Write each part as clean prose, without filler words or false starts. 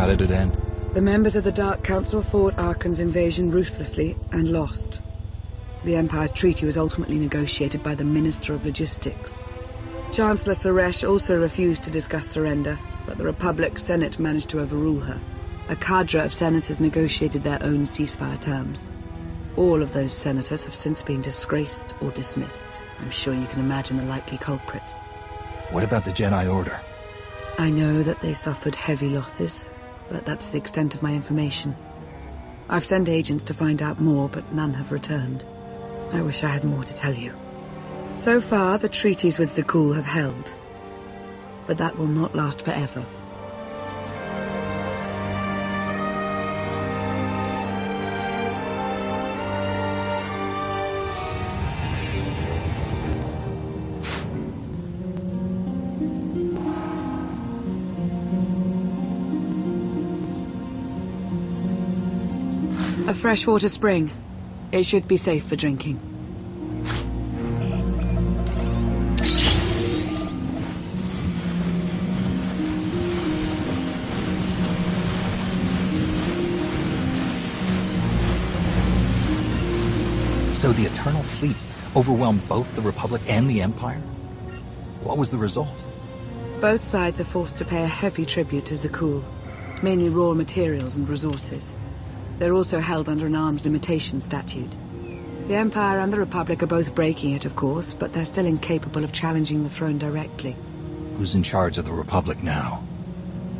How did it end? The members of the Dark Council fought Archon's invasion ruthlessly and lost. The Empire's treaty was ultimately negotiated by the Minister of Logistics. Chancellor Suresh also refused to discuss surrender, but the Republic Senate managed to overrule her. A cadre of senators negotiated their own ceasefire terms. All of those senators have since been disgraced or dismissed. I'm sure you can imagine the likely culprit. What about the Jedi Order? I know that they suffered heavy losses, but that's the extent of my information. I've sent agents to find out more, but none have returned. I wish I had more to tell you. So far, the treaties with Zakul have held, but that will not last forever. A freshwater spring. It should be safe for drinking. So the Eternal Fleet overwhelmed both the Republic and the Empire? What was the result? Both sides are forced to pay a heavy tribute to Zakul, mainly raw materials and resources. They're also held under an arms limitation statute. The Empire and the Republic are both breaking it, of course, but they're still incapable of challenging the throne directly. Who's in charge of the Republic now?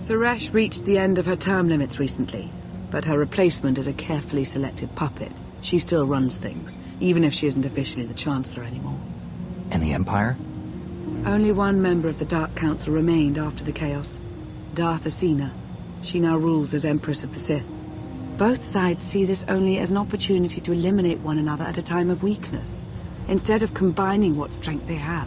Suresh reached the end of her term limits recently, but her replacement is a carefully selected puppet. She still runs things, even if she isn't officially the Chancellor anymore. And the Empire? Only one member of the Dark Council remained after the chaos. Darth Asina. She now rules as Empress of the Sith. Both sides see this only as an opportunity to eliminate one another at a time of weakness, instead of combining what strength they have.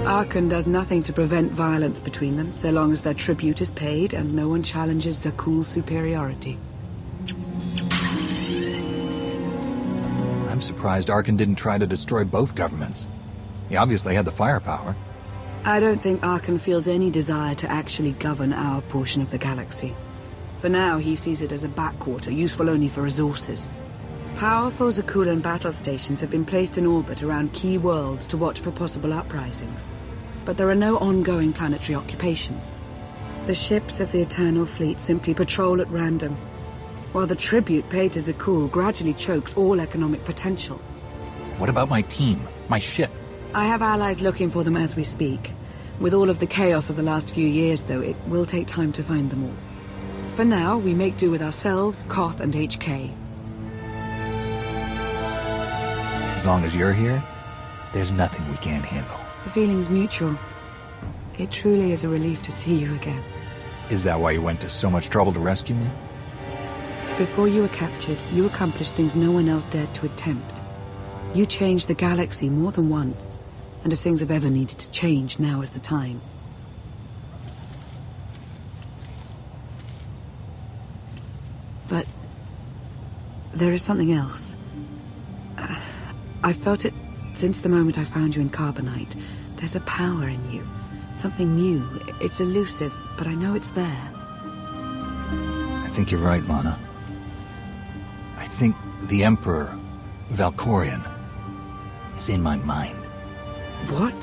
Archon does nothing to prevent violence between them, so long as their tribute is paid and no one challenges Zakul's superiority. I'm surprised Archon didn't try to destroy both governments. He obviously had the firepower. I don't think Archon feels any desire to actually govern our portion of the galaxy. For now, he sees it as a backwater, useful only for resources. Powerful Zakulan battle stations have been placed in orbit around key worlds to watch for possible uprisings. But there are no ongoing planetary occupations. The ships of the Eternal Fleet simply patrol at random, while the tribute paid to Zakul gradually chokes all economic potential. What about my team? My ship? I have allies looking for them as we speak. With all of the chaos of the last few years, though, it will take time to find them all. For now, we make do with ourselves, Koth, and HK. As long as you're here, there's nothing we can't handle. The feeling's mutual. It truly is a relief to see you again. Is that why you went to so much trouble to rescue me? Before you were captured, you accomplished things no one else dared to attempt. You changed the galaxy more than once, and if things have ever needed to change, now is the time. But there is something else. I've felt it since the moment I found you in Carbonite. There's a power in you, something new. It's elusive, but I know it's there. I think you're right, Lana. I think the Emperor, Valkorion, is in my mind. What?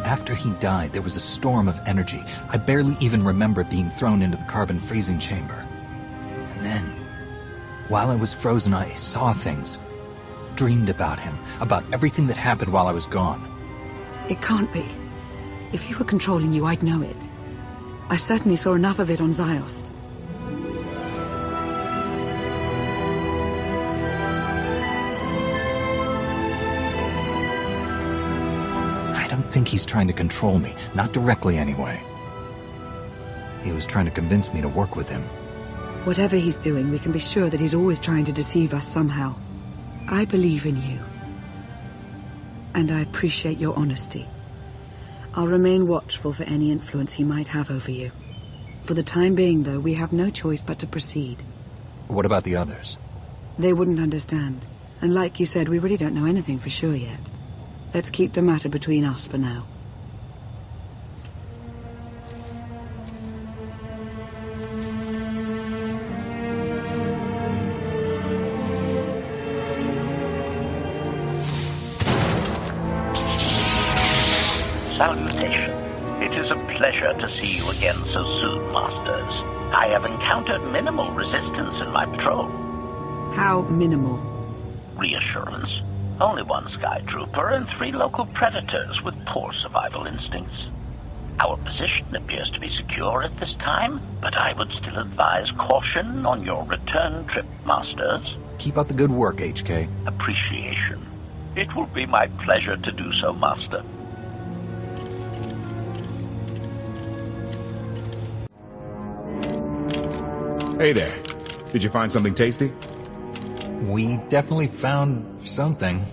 After he died, there was a storm of energy. I barely even remember being thrown into the carbon freezing chamber. And then, while I was frozen, I saw things. Dreamed about him, about everything that happened while I was gone. It can't be. If he were controlling you, I'd know it. I certainly saw enough of it on Ziost. I don't think he's trying to control me, not directly anyway. He was trying to convince me to work with him. Whatever he's doing, we can be sure that he's always trying to deceive us somehow. I believe in you. And I appreciate your honesty. I'll remain watchful for any influence he might have over you. For the time being, though, we have no choice but to proceed. What about the others? They wouldn't understand. And like you said, we really don't know anything for sure yet. Let's keep the matter between us for now. salutation. It is a pleasure to see you again so soon, Masters. I have encountered minimal resistance in my patrol. How minimal? Reassurance. Only one Sky Trooper and 3 local predators with poor survival instincts. Our position appears to be secure at this time, but I would still advise caution on your return trip, Masters. Keep up the good work, HK. Appreciation. It will be my pleasure to do so, Master. Hey there. Did you find something tasty? We definitely found something.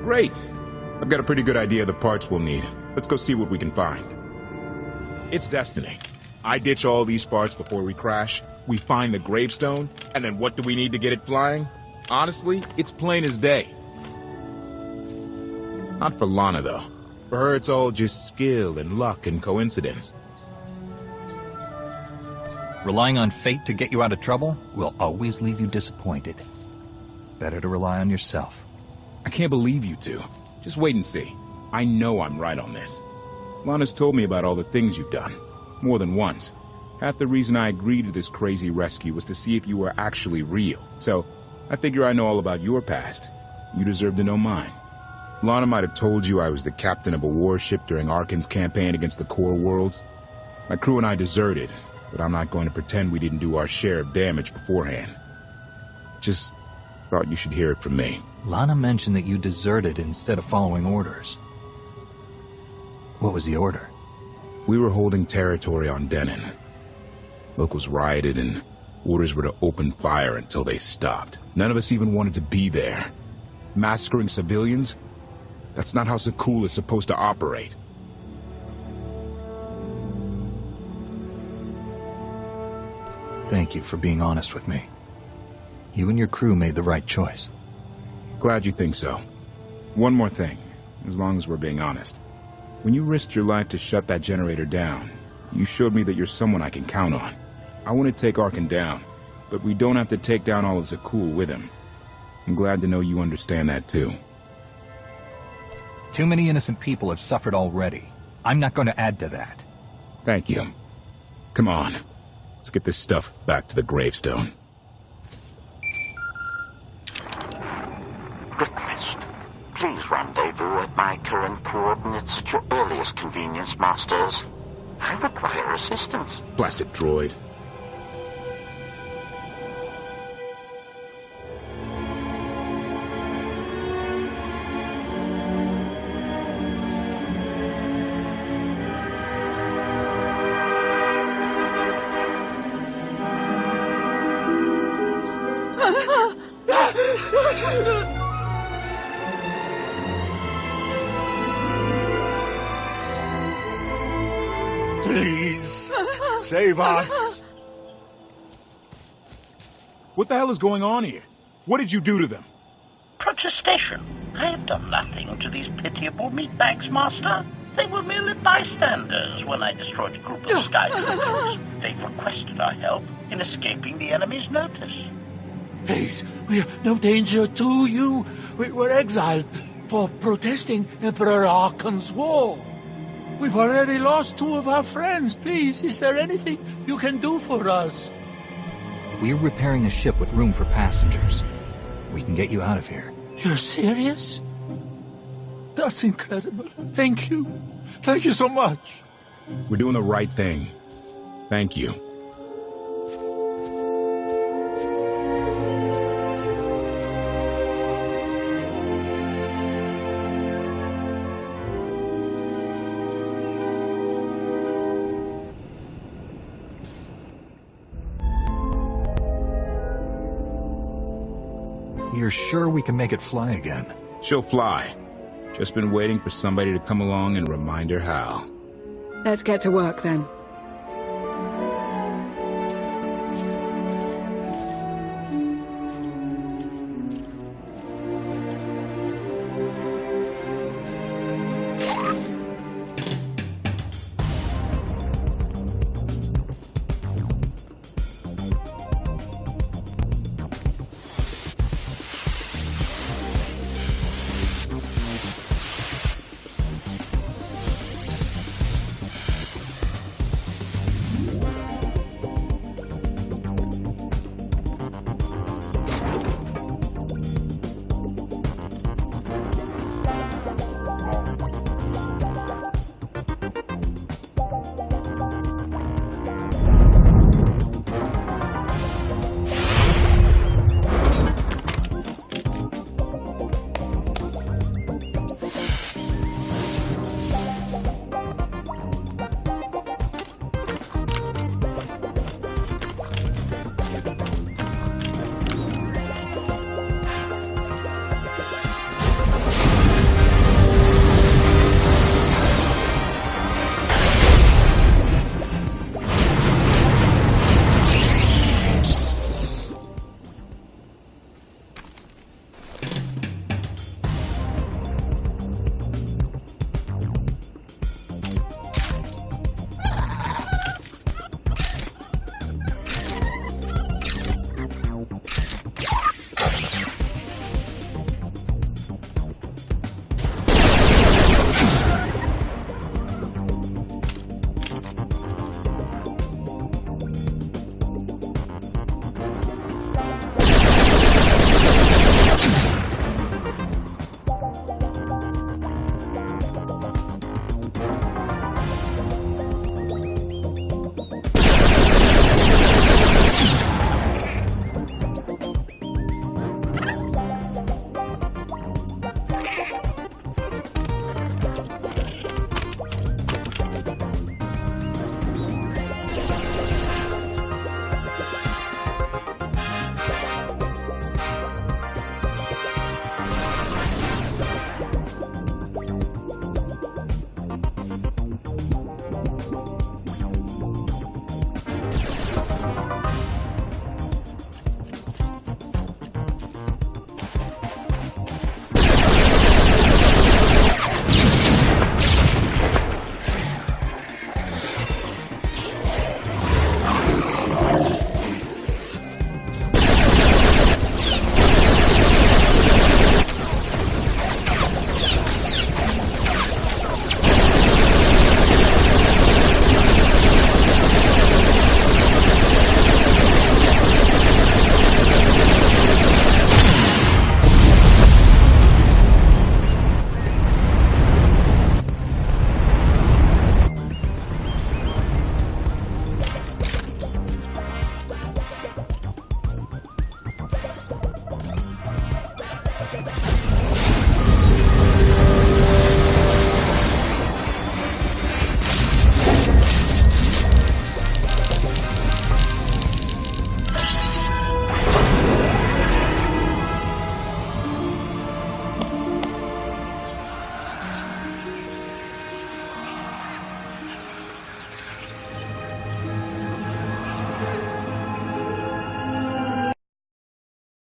Great. I've got a pretty good idea of the parts we'll need. Let's go see what we can find. It's destiny. I ditch all these parts before we crash. We find the Gravestone, and then what do we need to get it flying? Honestly, it's plain as day. Not for Lana, though. For her, it's all just skill and luck and coincidence. Relying on fate to get you out of trouble will always leave you disappointed. Better to rely on yourself. I can't believe you two. Just wait and see. I know I'm right on this. Lana's told me about all the things you've done. More than once. Half the reason I agreed to this crazy rescue was to see if you were actually real. So, I figure I know all about your past. You deserve to know mine. Lana might have told you I was the captain of a warship during Arkan's campaign against the Core Worlds. My crew and I deserted, but I'm not going to pretend we didn't do our share of damage beforehand. Just thought you should hear it from me. Lana mentioned that you deserted instead of following orders. What was the order? We were holding territory on Denon. Locals rioted and orders were to open fire until they stopped. None of us even wanted to be there. Massacring civilians? That's not how Sakul is supposed to operate. Thank you for being honest with me. You and your crew made the right choice. Glad you think so. One more thing, as long as we're being honest. When you risked your life to shut that generator down, you showed me that you're someone I can count on. I want to take Arkan down, but we don't have to take down all of Sakul with him. I'm glad to know you understand that too. Too many innocent people have suffered already. I'm not going to add to that. Thank you. Come on. Let's get this stuff back to the Gravestone. Request. Please rendezvous at my current coordinates at your earliest convenience, Masters. I require assistance. Blasted droid. Please, save us. What the hell is going on here? What did you do to them? Protestation. I have done nothing to these pitiable meatbags, Master. They were merely bystanders when I destroyed a group of Sky Troopers. They requested our help in escaping the enemy's notice. Please, we're no danger to you. We were exiled for protesting Emperor Arkan's war. We've already lost 2 of our friends. Please, is there anything you can do for us? We're repairing a ship with room for passengers. We can get you out of here. You're serious? That's incredible. Thank you. Thank you so much. We're doing the right thing. Thank you. You're sure we can make it fly again? She'll fly. Just been waiting for somebody to come along and remind her how. Let's get to work then.